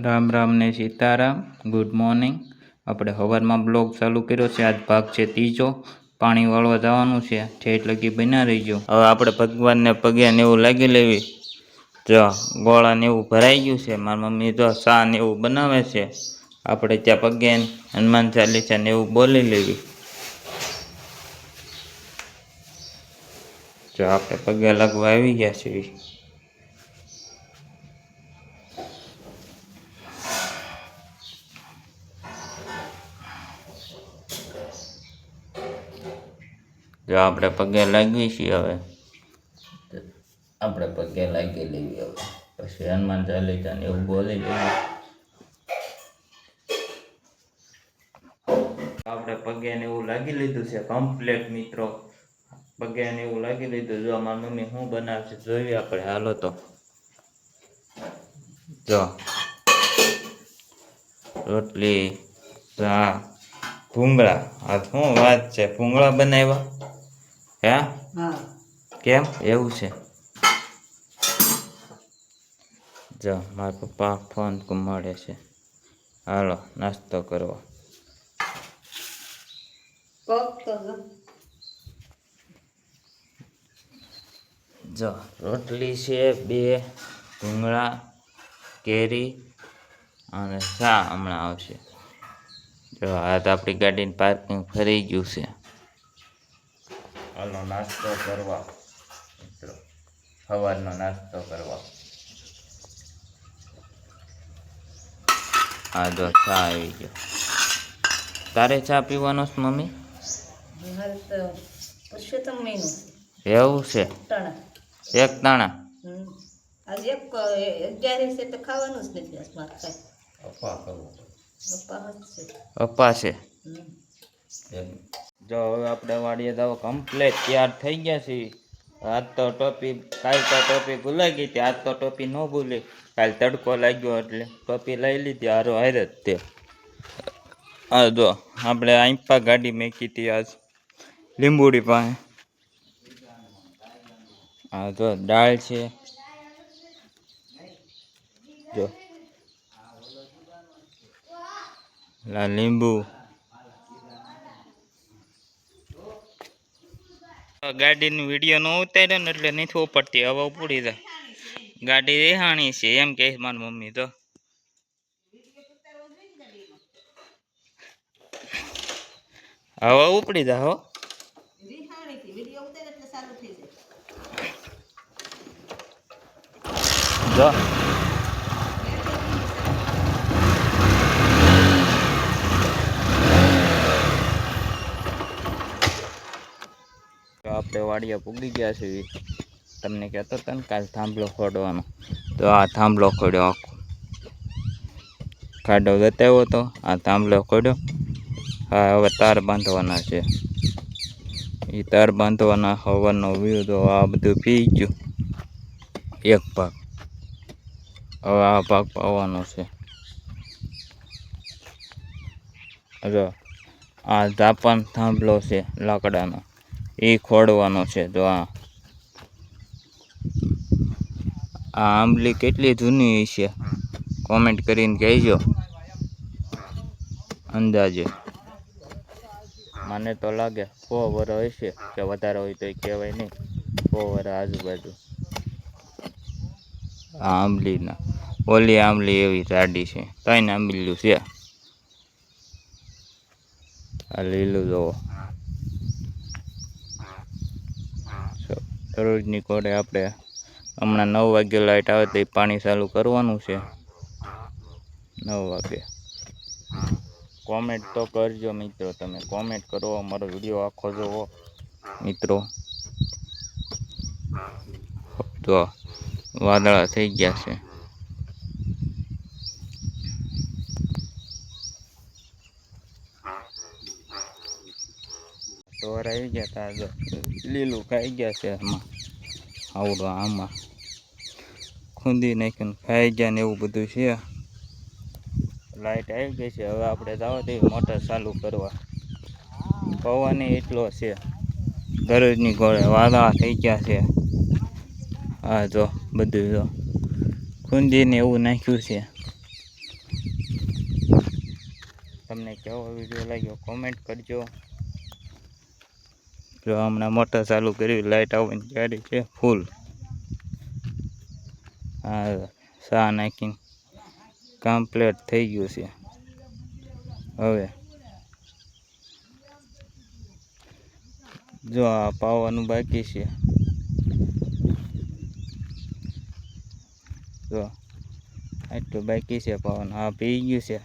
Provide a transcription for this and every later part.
રામ રામ ને Sitaram. Good morning. આપણે સવારમાં બ્લોગ ચાલુ કર્યો છે. આજ ભાગ છે ત્રીજો. પાણી વાળવા જવાનું છે. ઠેઠ લગી બના રહીજો. હવે આપણે ભગવાનને પગે ને એવું લાગી લેવી. જો ગોળા ને એવું ભરાઈ ગયું છે. મારી મમ્મી જો ચા ને એવું બનાવે છે. આપણે ત્યાં પગે હનુમાન ચાલીસા ને એવું બોલી લેવી. જો આપણે પગે લાગવા આવી ગયા છીએ. જો આપણે પગે લાગવી છીએ. હવે આપણે પગે લાગી લેવી. હવે પછી હનુમાન ચાલીસા ને એવું બોલી લેવું. આપણે પગે ને એવું લાગી લીધું છે કમ્પ્લેટ મિત્રો. પગે ને એવું લાગી લીધું. જો મારી મમ્મી શું બનાવશે જોઈએ આપણે. હાલો તો જો રોટલી ચા ભૂંગળા. આ શું વાત છે? ભૂંગળા બનાવ્યા હે? કેમ એવું છે? જો મારા પપ્પા ફોન મળે છે. હાલો નાસ્તો કરવા. જો રોટલી છે 2 ભૂંગળા કેરી અને ચા હમણાં આવશે. જો આ તો આપણી ગાડીની પાર્કિંગ ફરી ગયું છે. હાલો નાસ્તો કરવા મિત્રો. સવારનો નાસ્તો કરવા. હા જો ચા આવી ગયો. તારે ચા પીવાનો છે મમ્મી? એવું છે? એક દાણા પપ્પા છે. જો હવે આપણે વાડીએ જાવ કમ્પ્લેટ તૈયાર થઈ ગયા છીએ. આજ તો ટોપી કાલ તો ટોપી ભૂલાઈ ગઈ હતી. આજ તો ટોપી ન ભૂલી. કાલ તડકો લાગ્યો એટલે ટોપી લઈ લીધી. હારો હારે જ તે. હા જો આપણે આંપા ગાડી મેકી હતી આજ લીંબુડી પાસે. હા જો દાળ છે. જો લીંબુ. ગાડીની વિડીયો ન ઉતાર્યો ને એટલે નથી ઉપડતી. હવે ઉપડી જાય. ગાડી રેહાણી છે એમ કે મારી મમ્મી. તો હવે ઉપડી જાય. હો જો આપણે વાડિયા પૂગી ગયા છે. તમને કહેતો હતો ને કાલ થાંભલો ખોડવાનો. તો આ થાંભલો ખોડ્યો. આખો ખાડો બતાવ્યો હતો. આ થાંભલો ખોડ્યો. હા હવે તાર બાંધવાના છે. એ તાર બાંધવાના. હવાનો વ્યૂ તો આ બધું પી ગયું એક ભાગ. હવે આ ભાગ પાવાનો છે. જો આ જાપાન થાંભલો છે લાકડાનો. એ ખોડવાનો છે. તો આ આંબલી કેટલી જૂની છે કોમેન્ટ કરીને કહેજો અંદાજે. મને તો લાગે 100 વર્ષ હશે કે વધારે હોય તો કહેવાય નહીં. 100 વર્ષ આજુબાજુ. આ આંબલીના ઓલી આંબલી એવી જાડી છે. 3 આંબલીયું છે. આ લીલું જોવો. રોજની કોડે આપણે હમણાં 9 વાગે લાઇટ આવે તો પાણી ચાલુ કરવાનું છે. 9 વાગે. કોમેન્ટ તો કરજો મિત્રો. તમે કોમેન્ટ કરો. અમારો વિડીયો આખો જોવો મિત્રો. તો વાદળા થઈ ગયા છે. ઢોર આવી ગયા હતા. લીલું ખાઈ ગયા છે. આમાં આવડો આમાં ખૂંદી નાખ્યું ખાઈ ગયા ને એવું બધું છે. લાઇટ આવી ગઈ છે. હવે આપણે જવા દઈએ મોટર ચાલુ કરવા. પવન એટલો છે. દરરોજની ઘોડે વાદળા થઈ ગયા છે. હા જો બધું જો ખૂંદીને એવું નાખ્યું છે. તમને કેવો વિડીયો લાગ્યો કોમેન્ટ કરજો. જો હમણાં મોટર ચાલુ કર્યું, લાઇટ આવવાની તૈયારી છે ફૂલ. હા, સા નાખીને કમ્પ્લીટ થઈ ગયું છે. હવે જો આ પાવાનું બાકી છે. જો આટલું બાકી છે પાવાનું. આ પી ગયું છે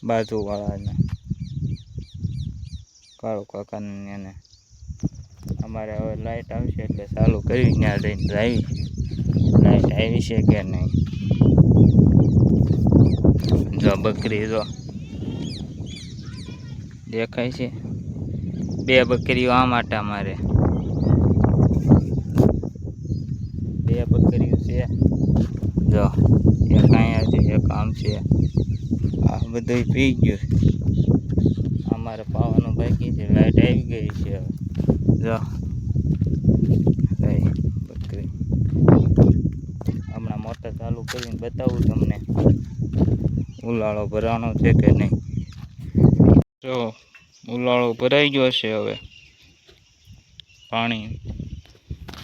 બાજુવાળાને, કાળુ કાકાને. એને અમારે હવે લાઇટ આવશે એટલે ચાલુ કરી ત્યાં જઈને જાય લાઇટ આવી છે કે નહીં. જો બકરી જો દેખાય છે, 2 બકરીઓ આ માટે મારે 2 બકરીઓ છે. જો એક અહીંયા છે, એક આમ છે. આ બધું પી ગયું. અમારે પાવાનું બાકી છે. લાઇટ આવી ગઈ છે. હવે જો બકરી હમણાં મોટર ચાલુ કરીને બતાવું તમને ઉલાળો ભરાણો છે કે નહીં. જો ઉલાળો ભરાઈ ગયો છે. હવે પાણી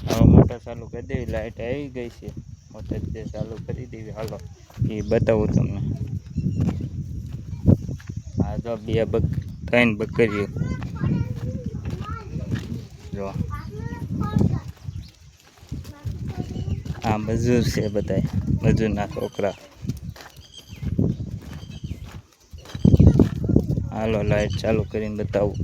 હવે મોટર ચાલુ કરી દેવી. લાઇટ આવી ગઈ છે. મોટર જે ચાલુ કરી દેવી. હાલો એ બતાવું તમને. આ જો 3 બકરીઓ. જો આ મજૂર છે, બધા મજૂરના છોકરા. હાલો લાઇટ ચાલુ કરીને બતાવું.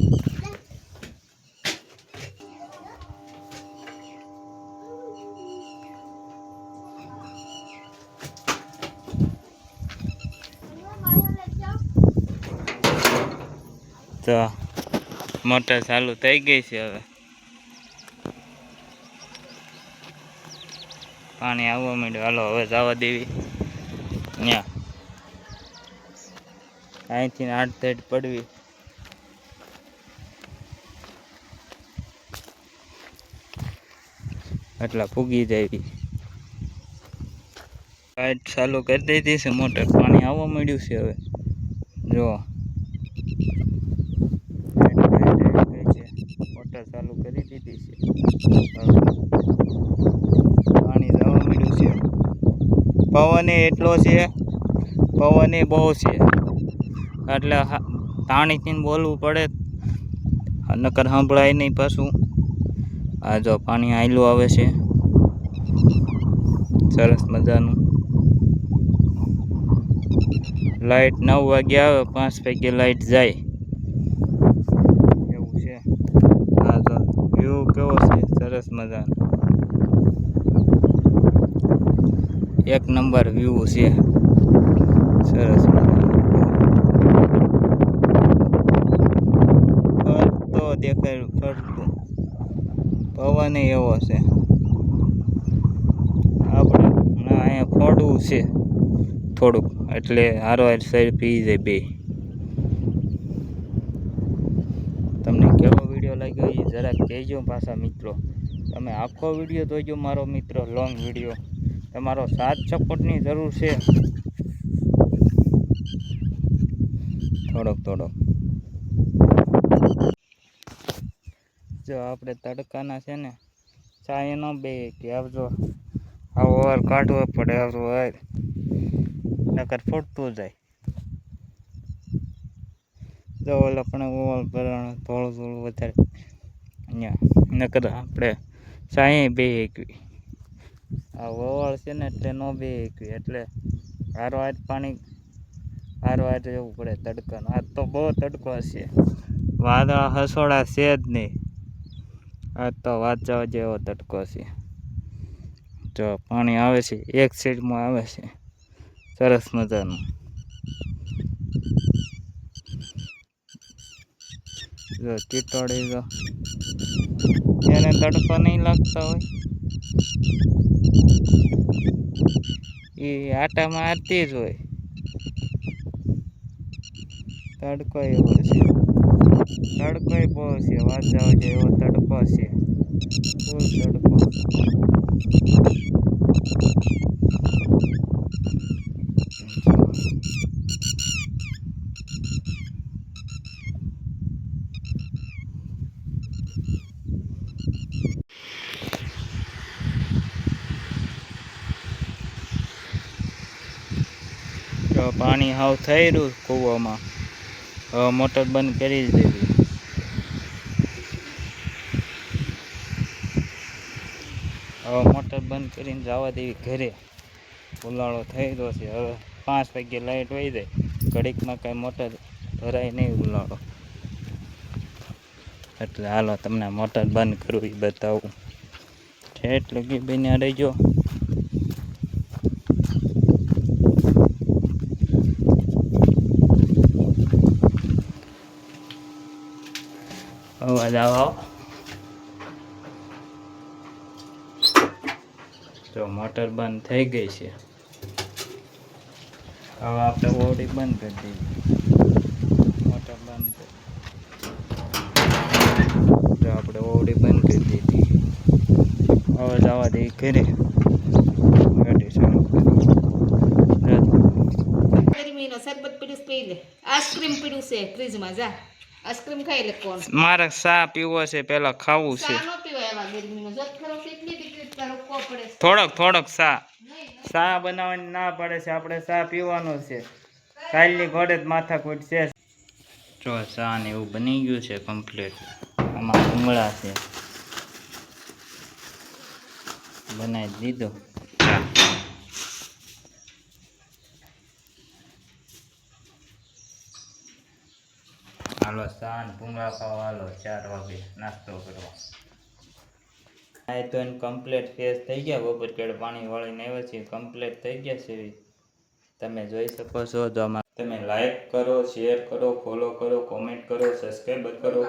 તો મોટર ચાલુ થઈ ગઈ છે. હવે પાણી આવવા માંડ્યું. હાલો હવે જવા દેવી. ત્યાં અહીંથી 8 પડવી. એટલા ફૂગી જાય. લાઇટ ચાલુ કરી દીધી છે. મોટર પાણી આવવા માંડ્યું છે. હવે જો મોટર ચાલુ કરી દીધી છે. પાણી જવા માંડ્યું છે. પવન એટલો છે, પવન બહુ છે. એટલે તાણીથી બોલવું પડે, નકર સંભળાય નહીં પાછું. આ જો પાણી આયલું આવે છે સરસ મજાનું. લાઇટ 9 વાગે આવે, 5 વાગે લાઇટ જાય એવું છે. આ જો વ્યૂ કેવો છે સરસ મજાનો. 1 નંબર વ્યૂ છે સરસ મજાનો. ફરતો દેખાય, ફરતું પવન એવો છે. આપણે અહીંયા ફોડવું છે થોડુંક, એટલે હારો સાઈડ પી જાય બે. તમને કેવો વિડીયો લાગ્યો એ જરાક કહેજો પાછા મિત્રો. તમે આખો વિડીયો જોજો મારો મિત્રો, લોંગ વિડીયો. તમારો સાથ સપોર્ટની જરૂર છે થોડોક. જો આપણે તડકાના છે ને ચાય ન બે કે આવજો. આવો ઓવર કાઢવો પડે. આવજો હોય નકર ફૂટતું જાય. જો ઓલા પણ ઓવર ભરાણ થોડું વધારે અહીંયા નકર આપણે ચાય બે એકવી. આ ઓવળ છે ને એટલે ન બે એકવી. એટલે હારો પાણી હારો જવું પડે તડકાનો. આજ તો બહુ તડકો છે. વાદળા હસોડા છે જ નહીં. આજ તો વાંચવા જેવો તડકો છે. જો પાણી આવે છે, એક સાઈડમાં આવે છે સરસ મજાનું. જો ચીટોડી જો એને તડકો નહીં લાગતો હોય એ આટા મારતી જ હોય. તડકો એવો છે, તડકો બહુ છે. વાંચવા જેવો તડકો છે, ફૂલ તડકો. તો પાણી હાવ થઈ રહ્યું કૂવામાં. હવે મોટર બંધ કરી જ દેવી. હવે મોટર બંધ કરીને જવા દેવી ઘરે. ઉલાળો થઈ રહ્યો છે. હવે 5 વાગ્યે લાઇટ વહી જાય. ઘડીકમાં કાંઈ મોટર ભરાય નહીં ઉલાળો. એટલે હાલો તમને મોટર બંધ કરવું એ બતાવું. ઠેઠ લગી બન્યા રહેજો. અવાજ આવો. તો મોટર બંધ થઈ ગઈ છે. હવે આપણે ઓડી બંધ કરી દઈએ. મોટર બંધ તો આપણે ઓડી બંધ કરી દીધી. હવે જવા દઈએ ઘરે. ગાડી ચાલુ ગરમીનો શરબત પીડ્યું પી લે. આઈસ્ક્રીમ પીડ્યું છે ફ્રીજમાં જા. આઈસ્ક્રીમ ખાઈ લે કોણ. મારે ચા પીવો છે, પેલા ખાવું છે. ચા નો પીવાય એવા ગરમીનો. જત ખરો કેટલી દીકરી તારો કો પડે. થોડોક ચા બનાવવાની ના પડે છે. આપણે ચા પીવાનો છે. કાલની ઘોડે જ માથાકૂટ છે. જો ચા ને એવું બની ગયું છે કમ્પ્લીટ. આમાં ભૂંગળા છે, બનાવી દીધો. હાલો ચા ને ભૂંગળા ખાવા હાલો 4 વાગે નાસ્તો કરવા. આ તો એને કમ્પ્લીટ ફેસ થઈ ગયા. બપોર કેળ પાણી વાળીને આવ્યા છે. કમ્પ્લીટ થઈ ગયા છે. તમે જોઈ શકો છો. તો આમાં તમે લાઈક કરો, શેર કરો, ફોલો કરો, કોમેન્ટ કરો, સબસ્ક્રાઈબ કરો.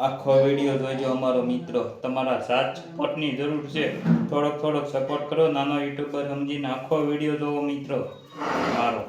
આખો વિડીયો જોઈજો અમારો મિત્રો. તમારા સાથ સપોર્ટની જરૂર છે. થોડોક સપોર્ટ કરો. નાનો યુટ્યુબર સમજીને આખો વિડીયો જોવો મિત્રો મારો.